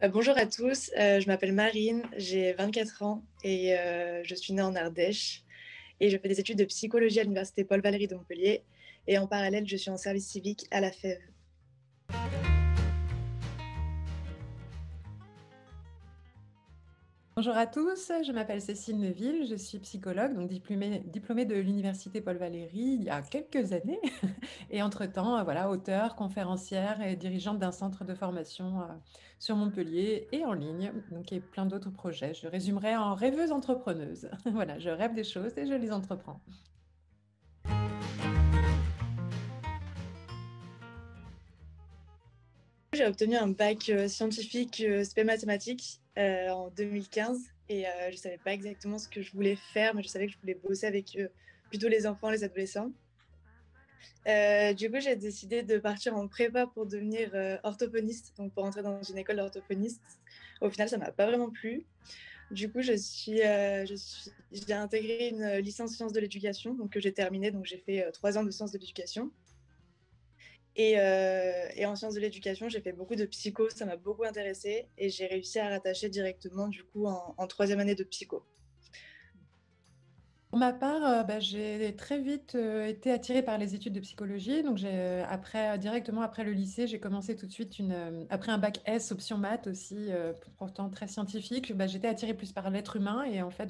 Bonjour à tous, je m'appelle Marine, j'ai 24 ans et je suis née en Ardèche et je fais des études de psychologie à l'université Paul Valéry de Montpellier et en parallèle je suis en service civique à la FEV. Bonjour à tous, je m'appelle Cécile Neuville, je suis psychologue, donc diplômée de l'université Paul Valéry il y a quelques années. Et entre-temps, voilà, auteure, conférencière et dirigeante d'un centre de formation sur Montpellier et en ligne, donc et plein d'autres projets. Je résumerai en rêveuse entrepreneuse. Voilà, je rêve des choses et je les entreprends. J'ai obtenu un bac scientifique spé mathématiques en 2015 et je savais pas exactement ce que je voulais faire, mais je savais que je voulais bosser avec plutôt les enfants, les adolescents. Du coup, j'ai décidé de partir en prépa pour devenir orthophoniste, donc pour entrer dans une école d'orthophoniste. Au final, ça m'a pas vraiment plu. Du coup, j'ai intégré une licence sciences de l'éducation, donc que j'ai terminée. Donc, j'ai fait 3 ans de sciences de l'éducation. Et en sciences de l'éducation, j'ai fait beaucoup de psycho, ça m'a beaucoup intéressée. Et j'ai réussi à rattacher directement, du coup, en troisième année de psycho. Pour ma part, j'ai très vite été attirée par les études de psychologie. Donc, directement après le lycée, j'ai commencé tout de suite après un bac S, option maths aussi, pourtant très scientifique. J'étais attirée plus par l'être humain et en fait,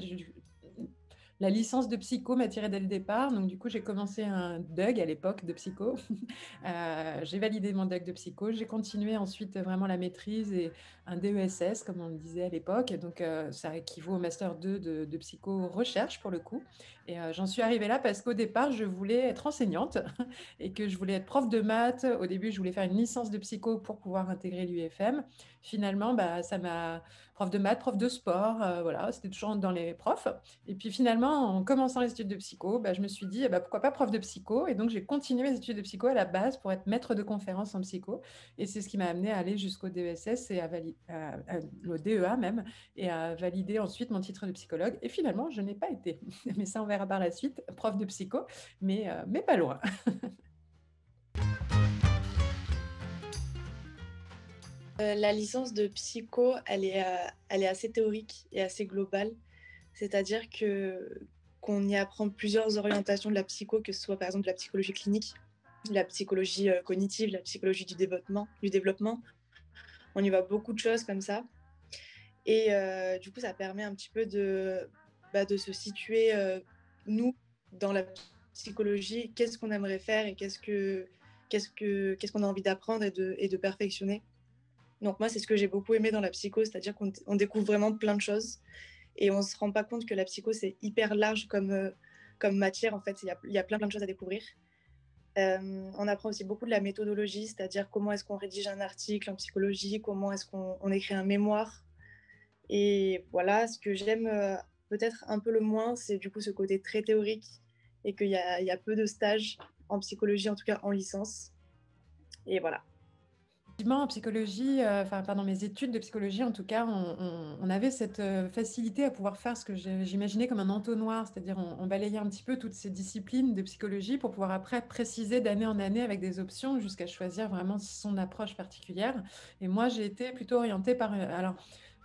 la licence de psycho m'attirait dès le départ. Donc, du coup, j'ai commencé un DUG à l'époque de psycho. J'ai validé mon DUG de psycho. J'ai continué ensuite vraiment la maîtrise et un DESS, comme on le disait à l'époque. Donc, ça équivaut au Master 2 de psycho recherche pour le coup. Et j'en suis arrivée là parce qu'au départ, je voulais être enseignante et que je voulais être prof de maths. Au début, je voulais faire une licence de psycho pour pouvoir intégrer l'UFM. Finalement, ça m'a prof de maths, prof de sport, voilà, c'était toujours dans les profs. Et puis finalement, en commençant les études de psycho, je me suis dit, pourquoi pas prof de psycho? Et donc, j'ai continué mes études de psycho à la base pour être maître de conférence en psycho. Et c'est ce qui m'a amené à aller jusqu'au DESS et au DEA même, et à valider ensuite mon titre de psychologue. Et finalement, je n'ai pas été. Mais ça, on verra par la suite, prof de psycho, mais pas loin. La licence de psycho, elle est assez théorique et assez globale. C'est-à-dire que qu'on y apprend plusieurs orientations de la psycho, que ce soit par exemple de la psychologie clinique, la psychologie cognitive, la psychologie du développement. On y voit beaucoup de choses comme ça. Et du coup, ça permet un petit peu de se situer, nous, dans la psychologie, qu'est-ce qu'on aimerait faire et qu'est-ce qu'on a envie d'apprendre et de perfectionner. Donc moi, c'est ce que j'ai beaucoup aimé dans la psycho, c'est-à-dire qu'on découvre vraiment plein de choses et on se rend pas compte que la psycho, c'est hyper large comme matière. En fait, il y a plein, plein de choses à découvrir. On apprend aussi beaucoup de la méthodologie, c'est-à-dire comment est-ce qu'on rédige un article en psychologie, comment est-ce qu'on écrit un mémoire. Et voilà, ce que j'aime peut-être un peu le moins, c'est du coup ce côté très théorique et qu'il y a peu de stages en psychologie, en tout cas en licence. Et voilà. Effectivement, en psychologie, enfin, pendant mes études de psychologie, en tout cas, on avait cette facilité à pouvoir faire ce que j'imaginais comme un entonnoir, c'est-à-dire on balayait un petit peu toutes ces disciplines de psychologie pour pouvoir après préciser d'année en année avec des options jusqu'à choisir vraiment son approche particulière. Et moi, j'ai été plutôt orientée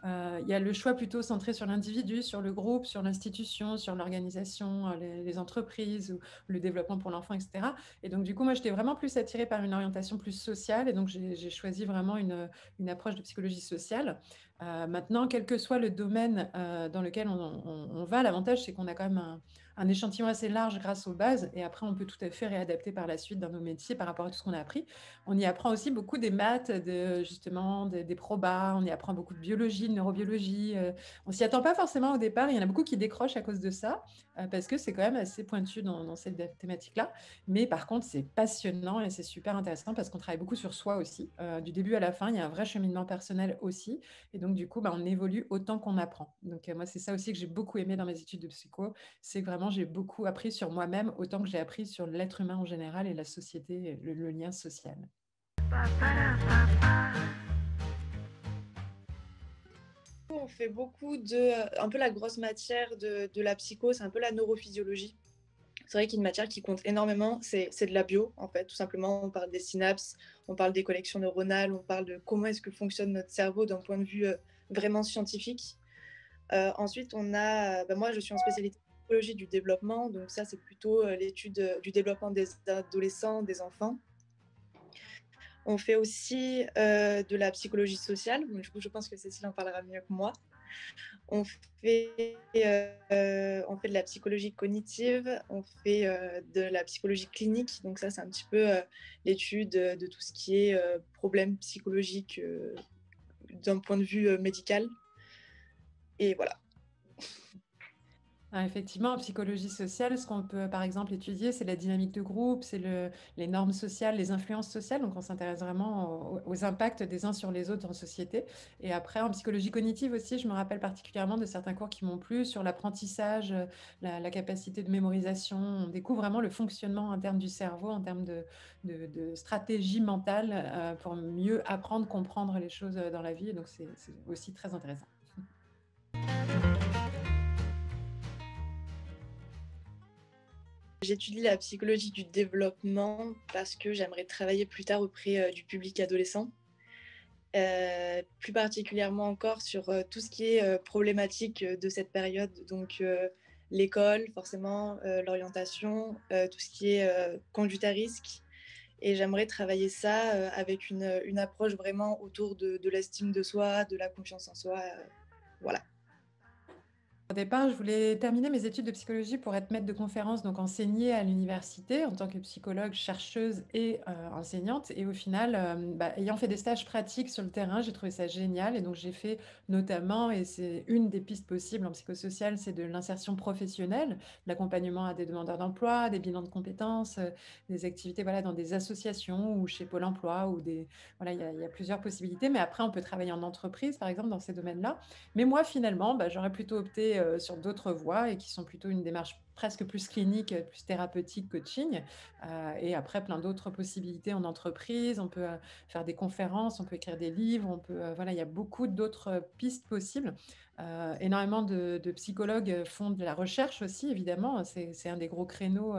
il y a le choix plutôt centré sur l'individu, sur le groupe, sur l'institution, sur l'organisation, les entreprises, ou le développement pour l'enfant, etc. Et donc, du coup, moi, j'étais vraiment plus attirée par une orientation plus sociale. Et donc, j'ai choisi vraiment une approche de psychologie sociale. Maintenant, quel que soit le domaine dans lequel on va, l'avantage, c'est qu'on a quand même un échantillon assez large grâce aux bases. Et après, on peut tout à fait réadapter par la suite dans nos métiers par rapport à tout ce qu'on a appris. On y apprend aussi beaucoup des maths, justement, des probas. On y apprend beaucoup de biologie, de neurobiologie. On s'y attend pas forcément au départ. Il y en a beaucoup qui décrochent à cause de ça, parce que c'est quand même assez pointu dans cette thématique-là. Mais par contre, c'est passionnant et c'est super intéressant parce qu'on travaille beaucoup sur soi aussi. Du début à la fin, il y a un vrai cheminement personnel aussi. Et donc, du coup, on évolue autant qu'on apprend. Donc, moi, c'est ça aussi que j'ai beaucoup aimé dans mes études de psycho. C'est que vraiment, j'ai beaucoup appris sur moi-même autant que j'ai appris sur l'être humain en général et la société, le lien social. On fait beaucoup un peu la grosse matière de la psycho, c'est un peu la neurophysiologie. C'est vrai qu'une matière qui compte énormément, c'est de la bio, en fait, tout simplement. On parle des synapses, on parle des connexions neuronales, on parle de comment est-ce que fonctionne notre cerveau d'un point de vue vraiment scientifique. Ensuite, on a, bah, moi, je suis en spécialité psychologie du développement, donc ça, c'est plutôt l'étude du développement des adolescents, des enfants. On fait aussi de la psychologie sociale. Du coup, je pense que Cécile en parlera mieux que moi. On fait de la psychologie cognitive, on fait de la psychologie clinique. Donc ça, c'est un petit peu l'étude de tout ce qui est problème psychologique d'un point de vue médical. Et voilà. Ah, effectivement, en psychologie sociale, ce qu'on peut par exemple étudier, c'est la dynamique de groupe, c'est les normes sociales, les influences sociales. Donc, on s'intéresse vraiment aux impacts des uns sur les autres en société. Et après, en psychologie cognitive aussi, je me rappelle particulièrement de certains cours qui m'ont plu sur l'apprentissage, la capacité de mémorisation. On découvre vraiment le fonctionnement interne du cerveau en termes de stratégie mentale pour mieux apprendre, comprendre les choses dans la vie. Et donc, c'est aussi très intéressant. J'étudie la psychologie du développement parce que j'aimerais travailler plus tard auprès du public adolescent. Plus particulièrement encore sur tout ce qui est problématique de cette période, donc l'école, forcément, l'orientation, tout ce qui est conduite à risque. Et j'aimerais travailler ça avec une approche vraiment autour de l'estime de soi, de la confiance en soi. Voilà. Au départ, je voulais terminer mes études de psychologie pour être maître de conférence, donc enseigner à l'université en tant que psychologue, chercheuse et enseignante. Et au final, ayant fait des stages pratiques sur le terrain, j'ai trouvé ça génial. Et donc, j'ai fait notamment, et c'est une des pistes possibles en psychosocial, c'est de l'insertion professionnelle, de l'accompagnement à des demandeurs d'emploi, des bilans de compétences, des activités voilà, dans des associations ou chez Pôle emploi. Voilà, il y a plusieurs possibilités. Mais après, on peut travailler en entreprise, par exemple, dans ces domaines-là. Mais moi, finalement, j'aurais plutôt opté sur d'autres voies et qui sont plutôt une démarche presque plus clinique, plus thérapeutique, coaching. Et après, plein d'autres possibilités en entreprise. On peut faire des conférences, on peut écrire des livres, voilà, il y a beaucoup d'autres pistes possibles. Énormément de psychologues font de la recherche aussi, évidemment. C'est un des gros créneaux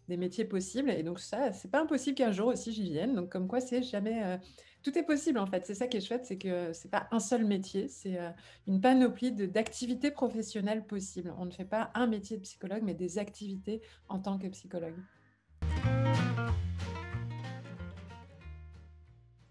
des métiers possibles. Et donc ça, c'est pas impossible qu'un jour aussi j'y vienne. Donc comme quoi, c'est jamais... tout est possible en fait. C'est ça qui est chouette, c'est que c'est pas un seul métier, c'est une panoplie d'activités professionnelles possibles. On ne fait pas un métier de psychologue, mais des activités en tant que psychologue.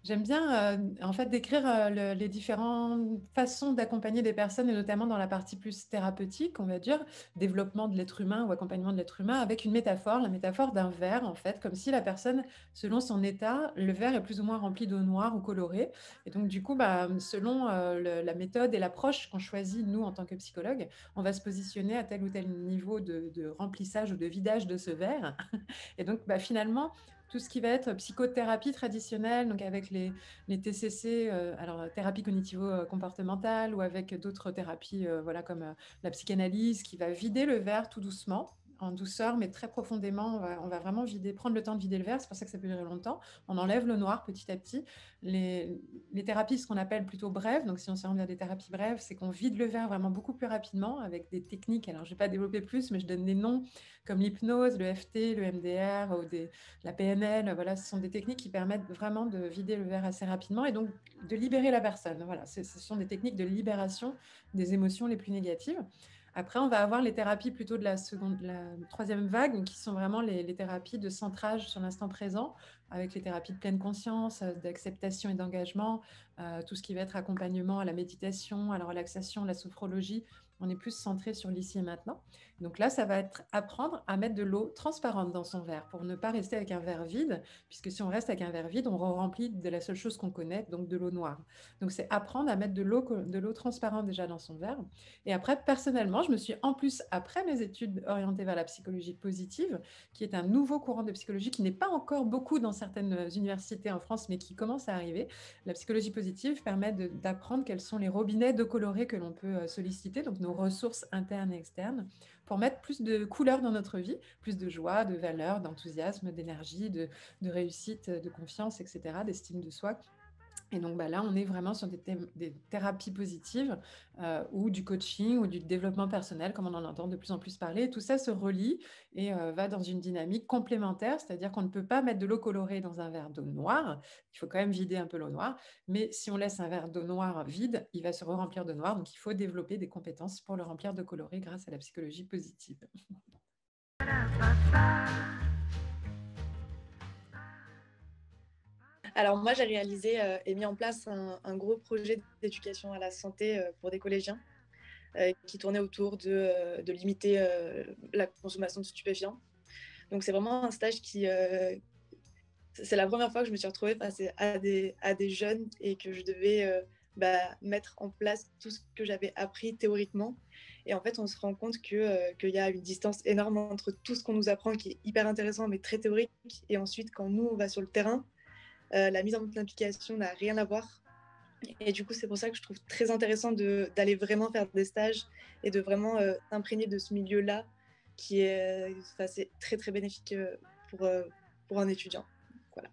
J'aime bien en fait décrire les différentes façons d'accompagner des personnes et notamment dans la partie plus thérapeutique, on va dire, développement de l'être humain ou accompagnement de l'être humain avec une métaphore, la métaphore d'un verre en fait, comme si la personne, selon son état, le verre est plus ou moins rempli d'eau noire ou colorée. Et donc du coup, selon la méthode et l'approche qu'on choisit nous en tant que psychologue, on va se positionner à tel ou tel niveau de remplissage ou de vidage de ce verre. Et donc finalement, tout ce qui va être psychothérapie traditionnelle, donc avec les TCC, alors thérapie cognitivo-comportementale ou avec d'autres thérapies voilà, comme la psychanalyse qui va vider le verre tout doucement, en douceur, mais très profondément. On va vraiment prendre le temps de vider le verre. C'est pour ça que ça peut durer longtemps. On enlève le noir petit à petit. Les thérapies, ce qu'on appelle plutôt brèves, donc si on s'en vers des thérapies brèves, c'est qu'on vide le verre vraiment beaucoup plus rapidement avec des techniques. Alors, je ne vais pas développer plus, mais je donne des noms comme l'hypnose, le FT, le MDR ou la PNL. Voilà, ce sont des techniques qui permettent vraiment de vider le verre assez rapidement et donc de libérer la personne. Voilà, ce sont des techniques de libération des émotions les plus négatives. Après, on va avoir les thérapies plutôt de la troisième vague, qui sont vraiment les thérapies de centrage sur l'instant présent, avec les thérapies de pleine conscience, d'acceptation et d'engagement, tout ce qui va être accompagnement à la méditation, à la relaxation, la sophrologie. On est plus centré sur l'ici et maintenant. Donc là, ça va être apprendre à mettre de l'eau transparente dans son verre pour ne pas rester avec un verre vide, puisque si on reste avec un verre vide, on remplit de la seule chose qu'on connaît, donc de l'eau noire. Donc c'est apprendre à mettre de l'eau transparente déjà dans son verre. Et après, personnellement, je me suis en plus, après mes études orientées vers la psychologie positive, qui est un nouveau courant de psychologie qui n'est pas encore beaucoup dans certaines universités en France, mais qui commence à arriver. La psychologie positive permet d'apprendre quels sont les robinets d'eau colorée que l'on peut solliciter, donc nos ressources internes et externes, pour mettre plus de couleurs dans notre vie, plus de joie, de valeur, d'enthousiasme, d'énergie, de réussite, de confiance, etc., d'estime de soi. Et donc là, on est vraiment sur des thérapies positives ou du coaching ou du développement personnel, comme on en entend de plus en plus parler. Tout ça se relie et va dans une dynamique complémentaire, c'est-à-dire qu'on ne peut pas mettre de l'eau colorée dans un verre d'eau noire. Il faut quand même vider un peu l'eau noire. Mais si on laisse un verre d'eau noire vide, il va se remplir de noir. Donc il faut développer des compétences pour le remplir de coloré grâce à la psychologie positive. Alors moi, j'ai réalisé et mis en place un gros projet d'éducation à la santé pour des collégiens qui tournait autour de limiter la consommation de stupéfiants. Donc c'est vraiment un stage c'est la première fois que je me suis retrouvée face à des jeunes et que je devais mettre en place tout ce que j'avais appris théoriquement. Et en fait, on se rend compte qu'il y a une distance énorme entre tout ce qu'on nous apprend qui est hyper intéressant mais très théorique. Et ensuite, quand nous, on va sur le terrain, la mise en application n'a rien à voir. Et du coup, c'est pour ça que je trouve très intéressant d'aller vraiment faire des stages et de vraiment s'imprégner de ce milieu-là qui est c'est très, très bénéfique pour, euh, pour un étudiant. Voilà.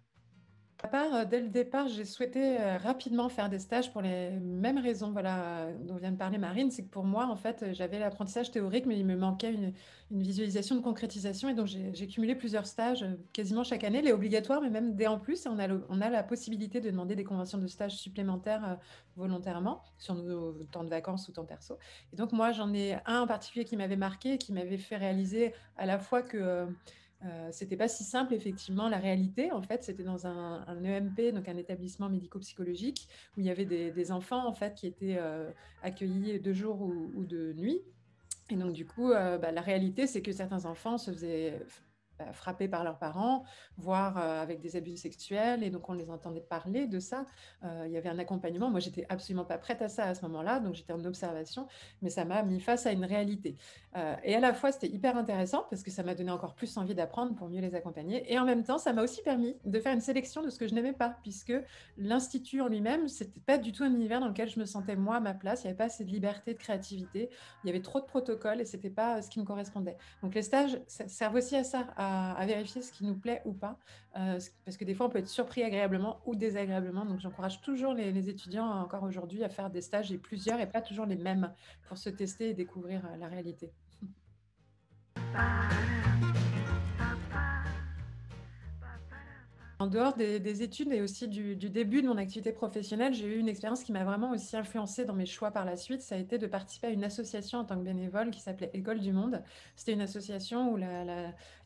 À part, dès le départ, j'ai souhaité rapidement faire des stages pour les mêmes raisons voilà, dont vient de parler Marine. C'est que pour moi, en fait, j'avais l'apprentissage théorique, mais il me manquait une visualisation de concrétisation. Et donc, j'ai cumulé plusieurs stages quasiment chaque année, les obligatoires, mais même des en plus. Et on a la possibilité de demander des conventions de stage supplémentaires volontairement sur nos temps de vacances ou temps perso. Et donc, moi, j'en ai un en particulier qui m'avait marqué, qui m'avait fait réaliser à la fois que c'était pas si simple, effectivement, la réalité. En fait, c'était dans un EMP, donc un établissement médico-psychologique, où il y avait des enfants, en fait, qui étaient accueillis de jour ou de nuit. Et donc, du coup, la réalité, c'est que certains enfants se faisaient frapper par leurs parents, voire avec des abus sexuels. Et donc, on les entendait parler de ça. Il y avait un accompagnement. Moi, j'étais absolument pas prête à ça à ce moment-là. Donc, j'étais en observation. Mais ça m'a mis face à une réalité. Et à la fois, c'était hyper intéressant parce que ça m'a donné encore plus envie d'apprendre pour mieux les accompagner. Et en même temps, ça m'a aussi permis de faire une sélection de ce que je n'aimais pas, puisque l'institut en lui-même, c'était pas du tout un univers dans lequel je me sentais moi à ma place. Il n'y avait pas assez de liberté, de créativité. Il y avait trop de protocoles et c'était pas ce qui me correspondait. Donc les stages servent aussi à ça, à vérifier ce qui nous plaît ou pas, parce que des fois on peut être surpris agréablement ou désagréablement. Donc j'encourage toujours les étudiants encore aujourd'hui à faire des stages et plusieurs et pas toujours les mêmes pour se tester et découvrir la réalité. En dehors des études et aussi du début de mon activité professionnelle, j'ai eu une expérience qui m'a vraiment aussi influencée dans mes choix par la suite. Ça a été de participer à une association en tant que bénévole qui s'appelait École du Monde. C'était une association où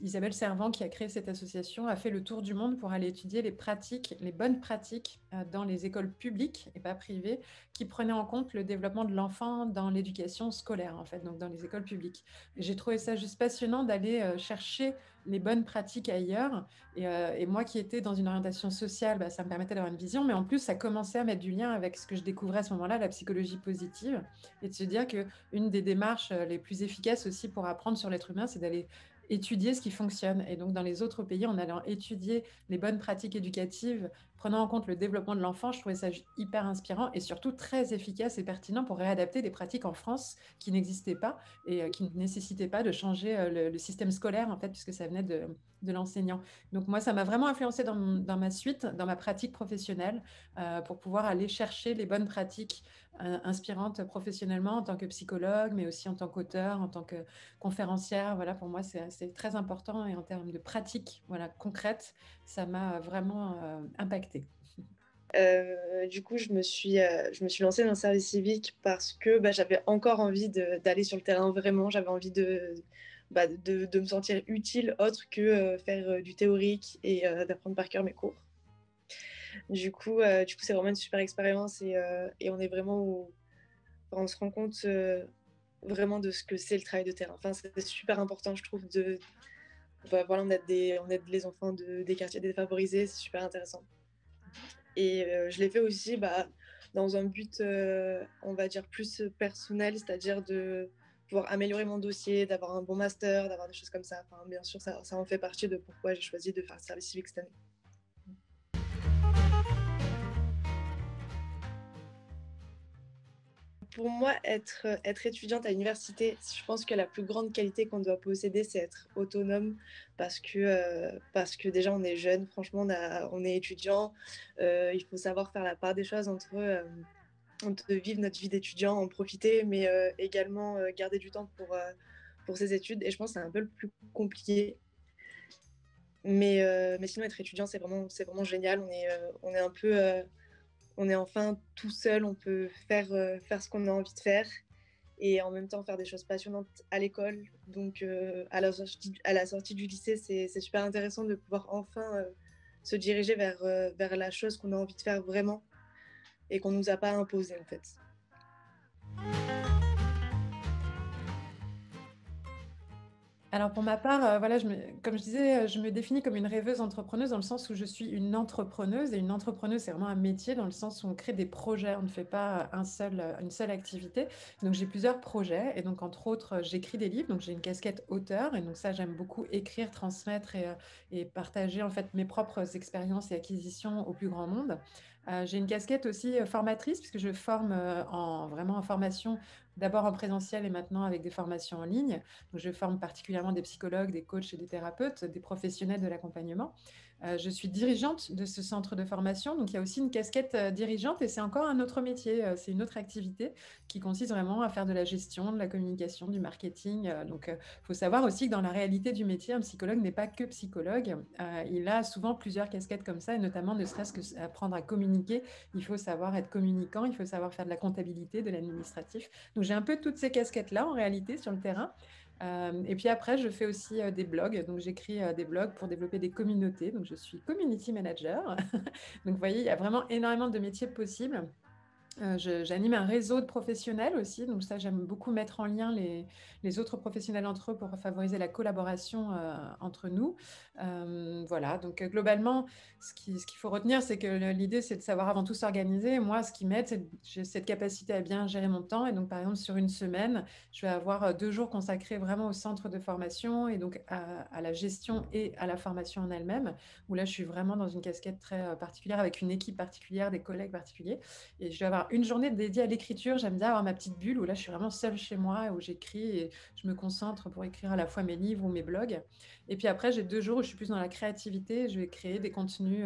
Isabelle Servant, qui a créé cette association, a fait le tour du monde pour aller étudier les pratiques, les bonnes pratiques dans les écoles publiques et pas privées, qui prenaient en compte le développement de l'enfant dans l'éducation scolaire, en fait, donc dans les écoles publiques. Et j'ai trouvé ça juste passionnant d'aller chercher les bonnes pratiques ailleurs. Et moi qui étais dans une orientation sociale, ça me permettait d'avoir une vision, mais en plus, ça commençait à mettre du lien avec ce que je découvrais à ce moment-là, la psychologie positive, et de se dire qu'une des démarches les plus efficaces aussi pour apprendre sur l'être humain, c'est d'aller étudier ce qui fonctionne. Et donc, dans les autres pays, en allant étudier les bonnes pratiques éducatives, prenant en compte le développement de l'enfant, je trouvais ça hyper inspirant et surtout très efficace et pertinent pour réadapter des pratiques en France qui n'existaient pas et qui ne nécessitaient pas de changer le système scolaire, en fait, puisque ça venait de l'enseignant. Donc moi, ça m'a vraiment influencé dans ma suite, dans ma pratique professionnelle, pour pouvoir aller chercher les bonnes pratiques inspirantes professionnellement en tant que psychologue, mais aussi en tant qu'auteur, en tant que conférencière. Voilà, pour moi, c'est très important et en termes de pratique, voilà, concrète, ça m'a vraiment impactée. Du coup, je me suis lancée dans le service civique parce que j'avais encore envie d'aller sur le terrain vraiment. J'avais envie de me sentir utile autre que faire du théorique et d'apprendre par cœur mes cours. Du coup, c'est vraiment une super expérience et on est on se rend compte vraiment de ce que c'est le travail de terrain. Enfin, c'est super important, je trouve, voilà, on aide les enfants des quartiers défavorisés, c'est super intéressant. Et je l'ai fait aussi dans un but, on va dire, plus personnel, c'est-à-dire de pouvoir améliorer mon dossier, d'avoir un bon master, d'avoir des choses comme ça. Enfin, bien sûr, ça en fait partie de pourquoi j'ai choisi de faire le service civique cette année. Pour moi, être étudiante à l'université, je pense que la plus grande qualité qu'on doit posséder, c'est être autonome parce que déjà, on est jeune, franchement, on est étudiant. Il faut savoir faire la part des choses entre vivre notre vie d'étudiant, en profiter, mais également garder du temps pour ses études. Et je pense que c'est un peu le plus compliqué. Mais sinon, être étudiant, c'est vraiment génial. On est un peu on est enfin tout seul, on peut faire ce qu'on a envie de faire et en même temps faire des choses passionnantes à l'école. Donc à la sortie du lycée, c'est super intéressant de pouvoir enfin se diriger vers la chose qu'on a envie de faire vraiment et qu'on ne nous a pas imposé en fait. Alors pour ma part, voilà, comme je disais, je me définis comme une rêveuse entrepreneuse dans le sens où je suis une entrepreneuse et une entrepreneuse, c'est vraiment un métier dans le sens où on crée des projets, on ne fait pas une seule activité. Donc j'ai plusieurs projets et donc entre autres, j'écris des livres, donc j'ai une casquette auteur et donc ça j'aime beaucoup écrire, transmettre et partager en fait mes propres expériences et acquisitions au plus grand monde. J'ai une casquette aussi formatrice puisque je forme vraiment en formation, d'abord en présentiel et maintenant avec des formations en ligne. Donc, je forme particulièrement des psychologues, des coachs et des thérapeutes, des professionnels de l'accompagnement. Je suis dirigeante de ce centre de formation, donc il y a aussi une casquette dirigeante et c'est encore un autre métier, c'est une autre activité qui consiste vraiment à faire de la gestion, de la communication, du marketing. Donc, il faut savoir aussi que dans la réalité du métier, un psychologue n'est pas que psychologue. Il a souvent plusieurs casquettes comme ça, et notamment ne serait-ce que apprendre à communiquer. Il faut savoir être communicant, il faut savoir faire de la comptabilité, de l'administratif. Donc, j'ai un peu toutes ces casquettes-là en réalité sur le terrain. Et puis après, je fais aussi des blogs. Donc, j'écris des blogs pour développer des communautés. Donc, je suis community manager. Donc, vous voyez, il y a vraiment énormément de métiers possibles. J'anime un réseau de professionnels aussi, donc ça j'aime beaucoup mettre en lien les autres professionnels entre eux pour favoriser la collaboration entre nous. Voilà, donc globalement, ce qu'il faut retenir, c'est que l'idée c'est de savoir avant tout s'organiser. Moi, ce qui m'aide, c'est que j'ai cette capacité à bien gérer mon temps. Et donc par exemple, sur une semaine, je vais avoir 2 jours consacrés vraiment au centre de formation et donc à la gestion et à la formation en elle-même, où là je suis vraiment dans une casquette très particulière avec une équipe particulière, des collègues particuliers. Et je vais avoir une journée dédiée à l'écriture. J'aime bien avoir ma petite bulle où là, je suis vraiment seule chez moi, où j'écris et je me concentre pour écrire à la fois mes livres ou mes blogs. Et puis après, j'ai 2 jours où je suis plus dans la créativité. Je vais créer des contenus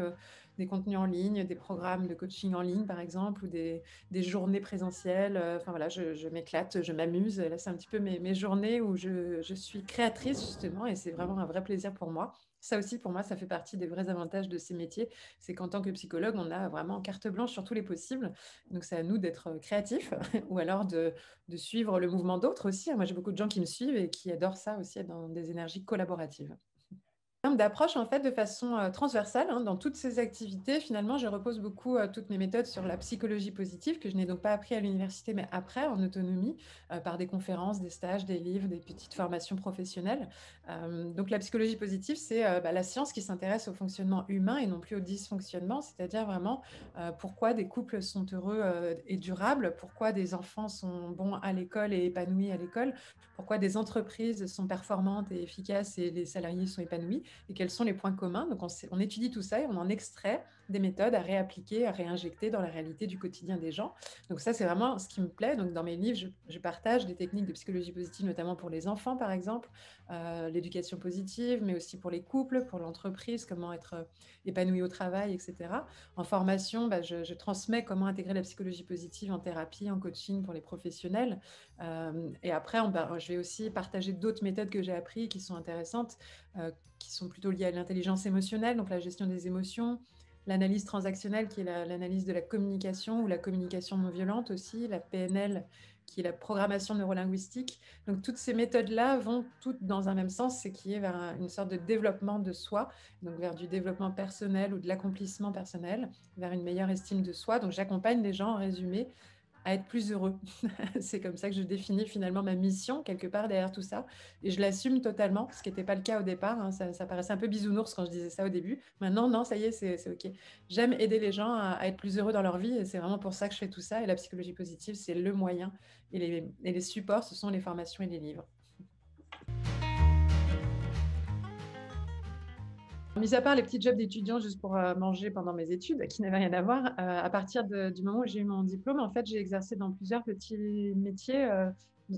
en ligne, des programmes de coaching en ligne, par exemple, ou des journées présentielles. Enfin voilà, je m'éclate, je m'amuse. Là, c'est un petit peu mes journées où je suis créatrice, justement, et c'est vraiment un vrai plaisir pour moi. Ça aussi, pour moi, ça fait partie des vrais avantages de ces métiers. C'est qu'en tant que psychologue, on a vraiment carte blanche sur tous les possibles. Donc, c'est à nous d'être créatifs ou alors de suivre le mouvement d'autres aussi. Moi, j'ai beaucoup de gens qui me suivent et qui adorent ça aussi, être dans des énergies collaboratives. En termes d'approche, en fait, de façon transversale, hein, dans toutes ces activités, finalement, je repose beaucoup toutes mes méthodes sur la psychologie positive, que je n'ai donc pas appris à l'université, mais après, en autonomie, par des conférences, des stages, des livres, des petites formations professionnelles. Donc, la psychologie positive, c'est la science qui s'intéresse au fonctionnement humain et non plus au dysfonctionnement, c'est-à-dire vraiment pourquoi des couples sont heureux et durables, pourquoi des enfants sont bons à l'école et épanouis à l'école, pourquoi des entreprises sont performantes et efficaces et les salariés sont épanouis et quels sont les points communs. Donc, on étudie tout ça et on en extrait des méthodes à réappliquer, à réinjecter dans la réalité du quotidien des gens. Donc, ça, c'est vraiment ce qui me plaît. Donc, dans mes livres, je partage des techniques de psychologie positive, notamment pour les enfants, par exemple, l'éducation positive, mais aussi pour les couples, pour l'entreprise, comment être épanoui au travail, etc. En formation, je transmets comment intégrer la psychologie positive en thérapie, en coaching pour les professionnels. Et après, je vais aussi partager d'autres méthodes que j'ai apprises qui sont intéressantes, qui sont plutôt liées à l'intelligence émotionnelle, donc la gestion des émotions, l'analyse transactionnelle qui est l'analyse de la communication ou la communication non violente aussi, la PNL qui est la programmation neurolinguistique. Donc toutes ces méthodes-là vont toutes dans un même sens, c'est qui est vers une sorte de développement de soi, donc vers du développement personnel ou de l'accomplissement personnel, vers une meilleure estime de soi. Donc j'accompagne les gens en résumé à être plus heureux. C'est comme ça que je définis finalement ma mission quelque part derrière tout ça. Et je l'assume totalement, ce qui n'était pas le cas au départ, hein. Ça paraissait un peu bisounours quand je disais ça au début. Maintenant, non, ça y est, c'est OK. J'aime aider les gens à être plus heureux dans leur vie et c'est vraiment pour ça que je fais tout ça. Et la psychologie positive, c'est le moyen. Et les supports, ce sont les formations et les livres. Mis à part les petits jobs d'étudiant juste pour, manger pendant mes études, qui n'avaient rien à voir, à partir du moment où j'ai eu mon diplôme, en fait, j'ai exercé dans plusieurs petits métiers,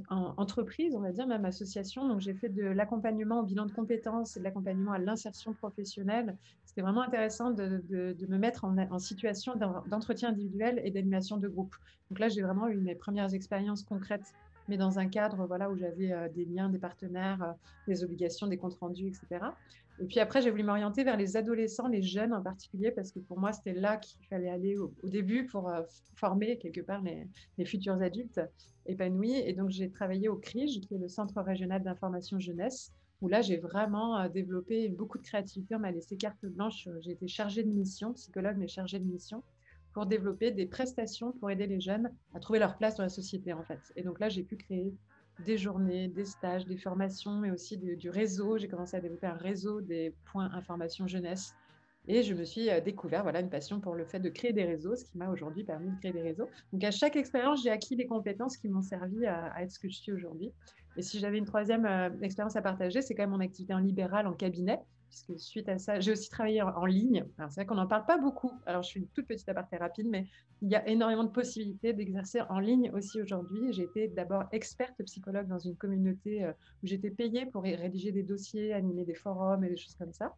en entreprise, on va dire, même association. Donc j'ai fait de l'accompagnement au bilan de compétences et de l'accompagnement à l'insertion professionnelle. C'était vraiment intéressant de me mettre en situation d'entretien individuel et d'animation de groupe. Donc là, j'ai vraiment eu mes premières expériences concrètes, mais dans un cadre, voilà, où j'avais, des liens, des partenaires, des obligations, des comptes rendus et cetera. Et puis après, j'ai voulu m'orienter vers les adolescents, les jeunes en particulier, parce que pour moi, c'était là qu'il fallait aller au début pour former quelque part les futurs adultes épanouis. Et donc, j'ai travaillé au CRIJ, qui est le Centre régional d'information jeunesse, où là, j'ai vraiment développé beaucoup de créativité. On m'a laissé carte blanche. J'ai été chargée de mission, psychologue, mais chargée de mission, pour développer des prestations pour aider les jeunes à trouver leur place dans la société, en fait. Et donc là, j'ai pu créer des journées, des stages, des formations, mais aussi du réseau. J'ai commencé à développer un réseau des points information jeunesse. Et je me suis découvert voilà, une passion pour le fait de créer des réseaux, ce qui m'a aujourd'hui permis de créer des réseaux. Donc à chaque expérience, j'ai acquis des compétences qui m'ont servi à être ce que je suis aujourd'hui. Et si j'avais une troisième expérience à partager, c'est quand même mon activité en libéral, en cabinet, puisque suite à ça, j'ai aussi travaillé en ligne. Alors c'est vrai qu'on n'en parle pas beaucoup. Alors je suis une toute petite aparté rapide, mais il y a énormément de possibilités d'exercer en ligne aussi aujourd'hui. J'ai été d'abord experte psychologue dans une communauté où j'étais payée pour rédiger des dossiers, animer des forums et des choses comme ça.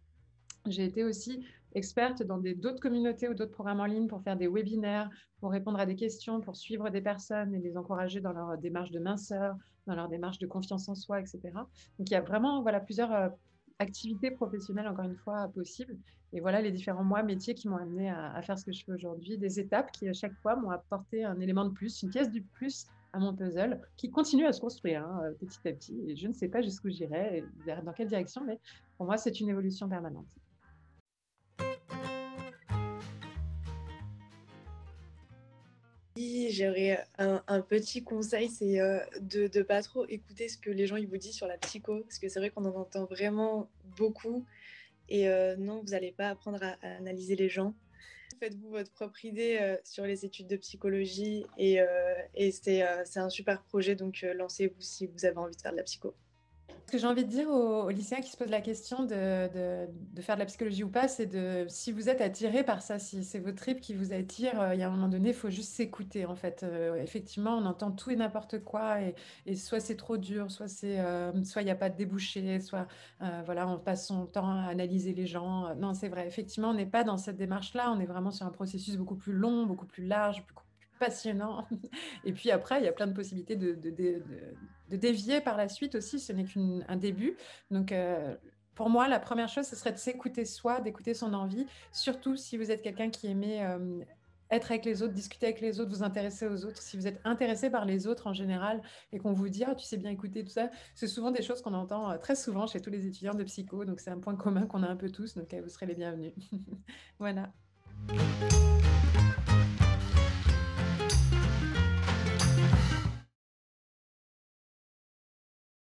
J'ai été aussi experte dans d'autres communautés ou d'autres programmes en ligne pour faire des webinaires, pour répondre à des questions, pour suivre des personnes et les encourager dans leur démarche de minceur, dans leur démarche de confiance en soi, etc. Donc il y a vraiment voilà, plusieurs activités professionnelles, encore une fois, possibles. Et voilà les différents métiers qui m'ont amené à faire ce que je fais aujourd'hui, des étapes qui, à chaque fois, m'ont apporté un élément de plus, une pièce du plus à mon puzzle, qui continue à se construire petit à petit. Et je ne sais pas jusqu'où j'irai, dans quelle direction, mais pour moi, c'est une évolution permanente. Si j'aurais un petit conseil, c'est de pas trop écouter ce que les gens ils vous disent sur la psycho, parce que c'est vrai qu'on en entend vraiment beaucoup. Et non, vous n'allez pas apprendre à analyser les gens. Faites-vous votre propre idée sur les études de psychologie et c'est un super projet, donc lancez-vous si vous avez envie de faire de la psycho. Ce que j'ai envie de dire aux lycéens qui se posent la question de faire de la psychologie ou pas, c'est si vous êtes attiré par ça, si c'est votre trip qui vous attire, il y a un moment donné, il faut juste s'écouter en fait. Effectivement, on entend tout et n'importe quoi et soit c'est trop dur, soit il n'y a pas de débouché, soit voilà, on passe son temps à analyser les gens. Non, c'est vrai, effectivement, on n'est pas dans cette démarche-là, on est vraiment sur un processus beaucoup plus long, beaucoup plus large, beaucoup plus passionnant. Et puis après, il y a plein de possibilités de dévier par la suite aussi, ce n'est qu'un début. Donc, pour moi, la première chose, ce serait de s'écouter soi, d'écouter son envie, surtout si vous êtes quelqu'un qui aimait être avec les autres, discuter avec les autres, vous intéresser aux autres. Si vous êtes intéressé par les autres en général et qu'on vous dit ah, tu sais bien écouter tout ça, c'est souvent des choses qu'on entend très souvent chez tous les étudiants de psycho. Donc, c'est un point commun qu'on a un peu tous. Donc, vous serez les bienvenus. Voilà.